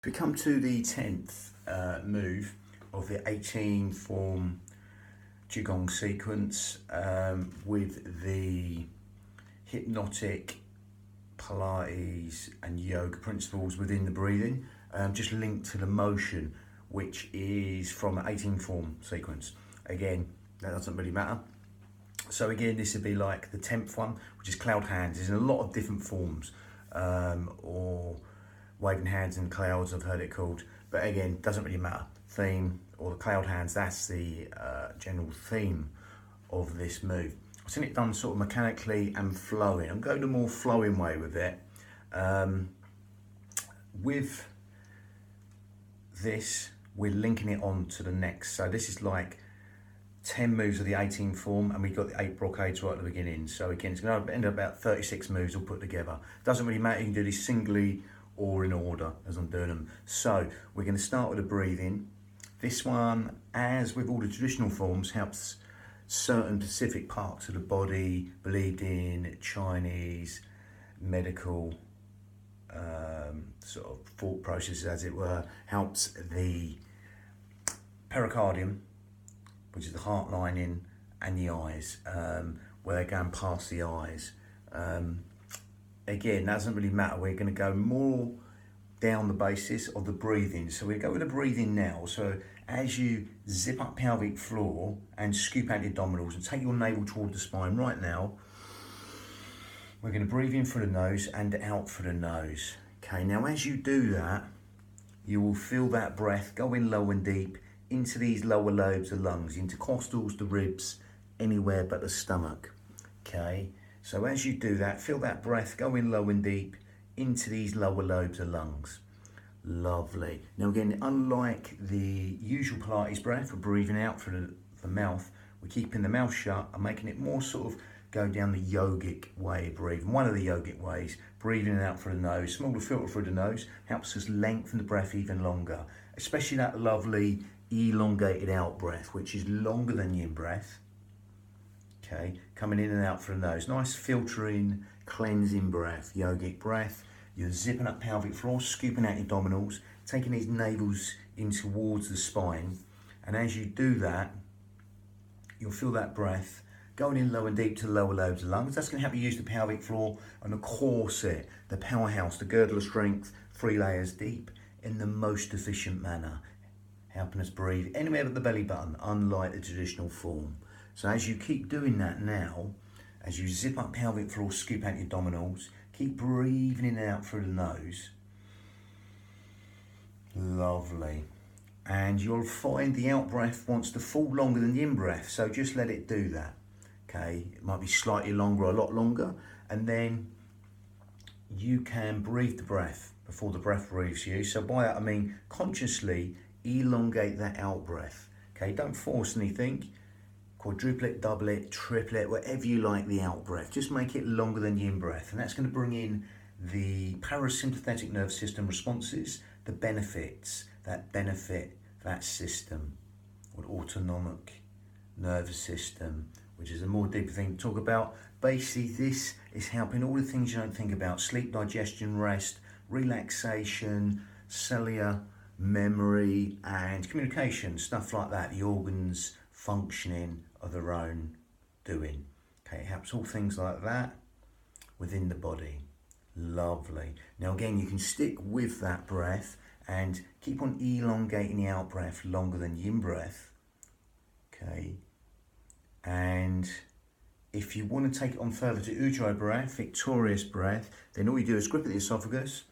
We come to the 10th move of the 18 form Qigong sequence with the hypnotic Pilates and yoga principles within the breathing, just linked to the motion, which is from an 18 form sequence. Again, that doesn't really matter. So again, this would be like the 10th one, which is cloud hands. There's in a lot of different forms, or waving hands in clouds, I've heard it called. But again, doesn't really matter. Theme or the cloud hands, that's the general theme of this move. I've seen it done sort of mechanically and flowing. I'm going the more flowing way with it. With this, we're linking it on to the next. So this is like 10 moves of the 18 form, and we've got the 8 brocades right at the beginning. So again, it's going to end up about 36 moves all put together. Doesn't really matter, you can do these singly or in order as I'm doing them. So we're going to start with the breathing. This one, as with all the traditional forms, helps certain specific parts of the body, believed in Chinese medical sort of thought processes, as it were. Helps the pericardium, which is the heart lining, and the eyes, where they're going past the eyes. Again, that doesn't really matter. We're going to go more down the basis of the breathing. So we go with the breathing now. So as you zip up pelvic floor and scoop out your abdominals and take your navel toward the spine right now, we're going to breathe in through the nose and out through the nose. Okay, now as you do that, you will feel that breath go in low and deep into these lower lobes of lungs, intercostals, the ribs, anywhere but the stomach. Okay, so as you do that, feel that breath go in low and deep into these lower lobes of lungs. Lovely. Now again, unlike the usual Pilates breath, we're breathing out through the mouth. We're keeping the mouth shut and making it more sort of go down the yogic way of breathing. One of the yogic ways, breathing out through the nose, smaller filter through the nose, helps us lengthen the breath even longer, especially that lovely elongated out breath, which is longer than the in breath. Okay, coming in and out through the nose. Nice filtering, cleansing breath, yogic breath. You're zipping up pelvic floor, scooping out your abdominals, taking these navels in towards the spine. And as you do that, you'll feel that breath going in low and deep to the lower lobes of lungs. That's going to help you use the pelvic floor and the corset, the powerhouse, the girdle of strength, 3 layers deep in the most efficient manner, helping us breathe anywhere but the belly button, unlike the traditional form. So as you keep doing that now, as you zip up pelvic floor, scoop out your abdominals, keep breathing in and out through the nose. Lovely. And you'll find the out breath wants to fall longer than the in breath, so just let it do that. Okay, it might be slightly longer or a lot longer, and then you can breathe the breath before the breath breathes you. So by that I mean consciously elongate that out breath. Okay, don't force anything. Quadruple it, double it, triple it, whatever you like the out breath. Just make it longer than the in breath, and that's going to bring in the parasympathetic nervous system responses, the benefits that benefit that system, or autonomic nervous system, which is a more deeper thing to talk about. Basically, this is helping all the things you don't think about: sleep, digestion, rest, relaxation, cellular memory, and communication, stuff like that. The organs functioning of their own doing. Okay, it helps all things like that within the body. Lovely. Now again, you can stick with that breath and keep on elongating the out breath longer than the in breath. Okay, and if you want to take it on further to Ujjayi breath, victorious breath, then all you do is grip at the esophagus,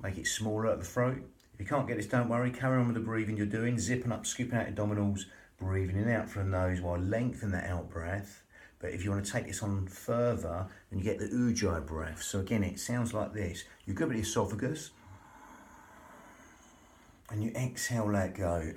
make it smaller at the throat. If you can't get this, don't worry, carry on with the breathing you're doing, zipping up, scooping out your abdominals, breathing in and out through the nose while lengthening that out breath. But if you want to take this on further, then you get the Ujjayi breath. So again, it sounds like this. You grip at the esophagus and you exhale, let go.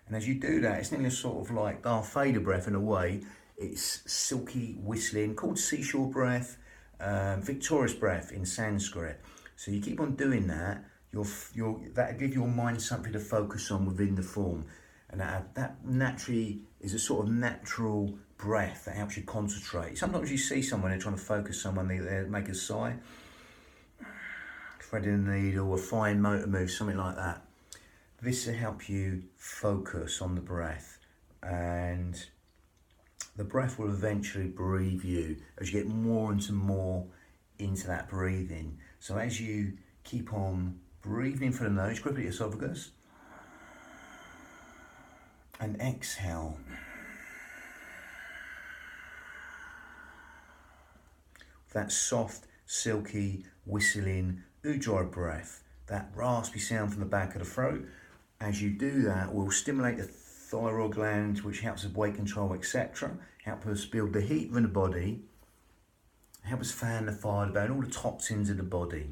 And as you do that, it's nearly a sort of like Darth Vader breath in a way. It's silky whistling, called seashore breath, victorious breath in Sanskrit. So you keep on doing that, that'll give your mind something to focus on within the form. And that naturally is a sort of natural breath that helps you concentrate. Sometimes you see someone, they're trying to focus someone, they make a sigh, threading a needle, a fine motor move, something like that. This will help you focus on the breath, and the breath will eventually breathe you as you get more and more into that breathing. So as you keep on breathing for the nose, grip at your esophagus, and exhale. That soft, silky, whistling, Ujjayi breath, that raspy sound from the back of the throat. As you do that, will stimulate the thyroid gland, which helps with weight control, etc. Help us build the heat in the body, help us fan the fire, burn all the toxins in the body.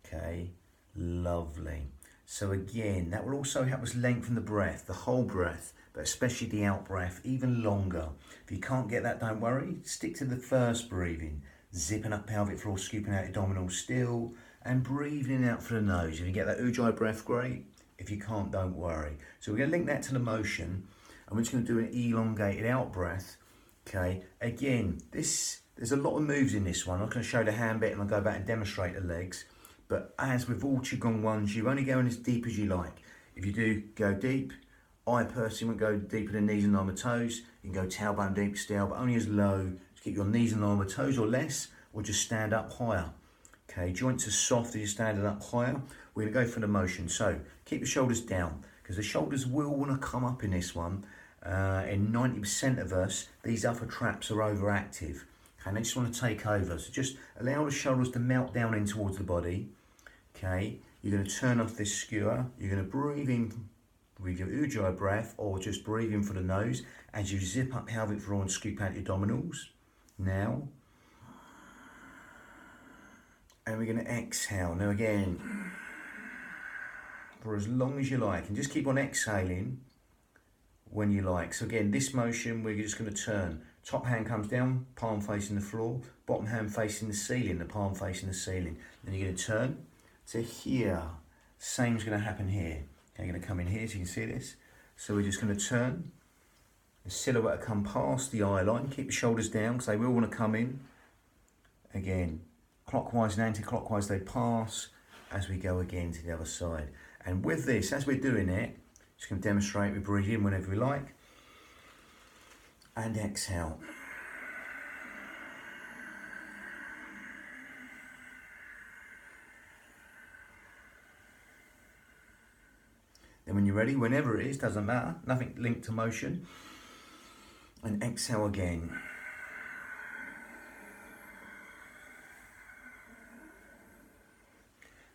Okay, lovely. So again, that will also help us lengthen the breath, the whole breath, but especially the out breath, even longer. If you can't get that, don't worry. Stick to the first breathing, zipping up pelvic floor, scooping out abdominals still, and breathing out through the nose. If you get that Ujjayi breath, great. If you can't, don't worry. So we're going to link that to the motion, and we're just going to do an elongated out breath. Okay, again, there's a lot of moves in this one. I'm going to show the hand bit and I'll go back and demonstrate the legs. But as with all Qigong ones, you only go in as deep as you like. If you do go deep, I personally won't go deeper than knees and arm and toes. You can go tailbone deep still, but only as low to keep your knees and arm and toes or less, or just stand up higher. Okay, joints are soft as you're standing up higher. We're going to go for the motion. So keep the shoulders down, because the shoulders will want to come up in this one. In 90% of us, these upper traps are overactive. Okay, and they just want to take over. So just allow the shoulders to melt down in towards the body. Okay, you're going to turn off this skewer. You're going to breathe in with your Ujjayi breath, or just breathe in for the nose as you zip up pelvic floor and scoop out your abdominals. Now. And we're going to exhale. Now again, for as long as you like, and just keep on exhaling when you like. So again, this motion, we're just going to turn. Top hand comes down, palm facing the floor, bottom hand facing the ceiling, the palm facing the ceiling. Then you're going to turn to here. Same's going to happen here. Okay, you're going to come in here so you can see this. So we're just going to turn. The silhouette will come past the eye line. Keep the shoulders down because they will want to come in. Again, clockwise and anti-clockwise they pass as we go again to the other side. And with this, as we're doing it, just going to demonstrate, we breathe in whenever we like, and exhale. Then when you're ready, whenever it is, doesn't matter, nothing linked to motion, and exhale again.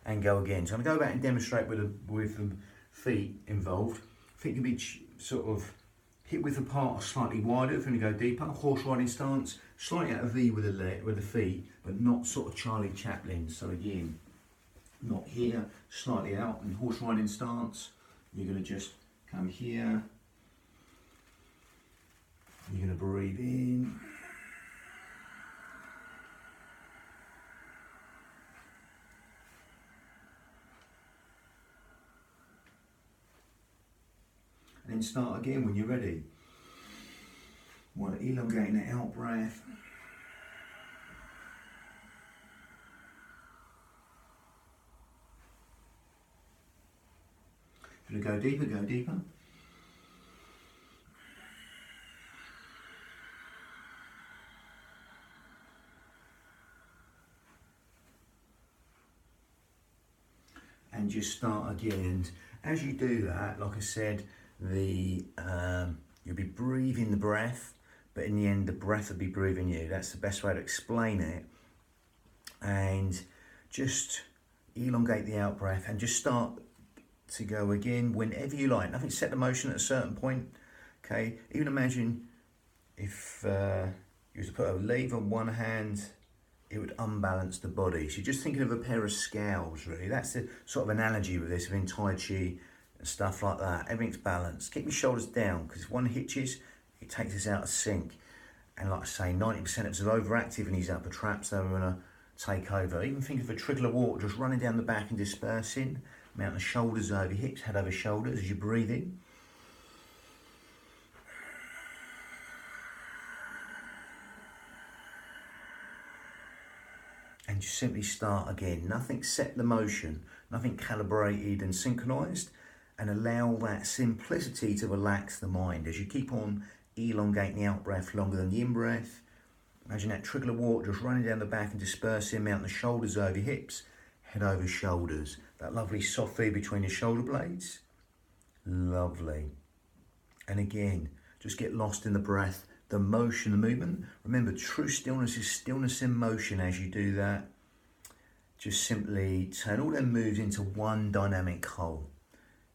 And go again. So I'm going to go back and demonstrate with the feet involved. Feet can be sort of hip width apart or slightly wider if you go deeper. Horse riding stance, slightly out of V with the feet, but not sort of Charlie Chaplin. So again, not here, slightly out. In horse riding stance, you're going to just come here. You're going to breathe in. And then start again when you're ready. While elongating the out breath. If you go deeper, go deeper. And just start again. And as you do that, like I said, you'll be breathing the breath, but in the end the breath will be breathing you. That's the best way to explain it. And just elongate the out breath and just start to go again whenever you like. Nothing set the motion at a certain point. Okay, even imagine if you were to put a lever on one hand, it would unbalance the body. So you're just thinking of a pair of scales, really. That's the sort of analogy with this, in Tai Chi and stuff like that. Everything's balanced. Keep your shoulders down, because if one hitches, it takes us out of sync. And like I say, 90% of us are overactive in these upper traps, so we're going to take over. Even think of a trickle of water just running down the back and dispersing. Mount the shoulders over hips, head over shoulders as you breathe in. and just simply start again. Nothing set the motion, nothing calibrated and synchronized, and allow that simplicity to relax the mind as you keep on elongating the out breath longer than the in breath. Imagine that trickle of water just running down the back and dispersing, mounting the shoulders over your hips, head over shoulders. That lovely soft feed between your shoulder blades. Lovely. And again, just get lost in the breath, the motion, the movement. Remember, true stillness is stillness in motion. As you do that, just simply turn all them moves into one dynamic whole.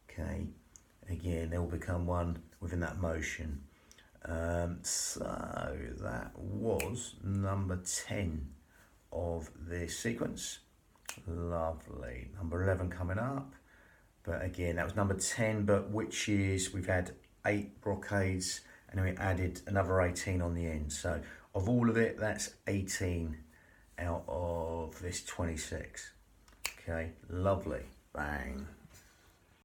Okay, again, they will become one within that motion. So that was number 10 of this sequence. Lovely. Number 11 coming up. But again, that was number 10, but which is, we've had 8 brocades and then we added another 18 on the end. So of all of it, that's 18 out of this 26. Okay, lovely. Bang.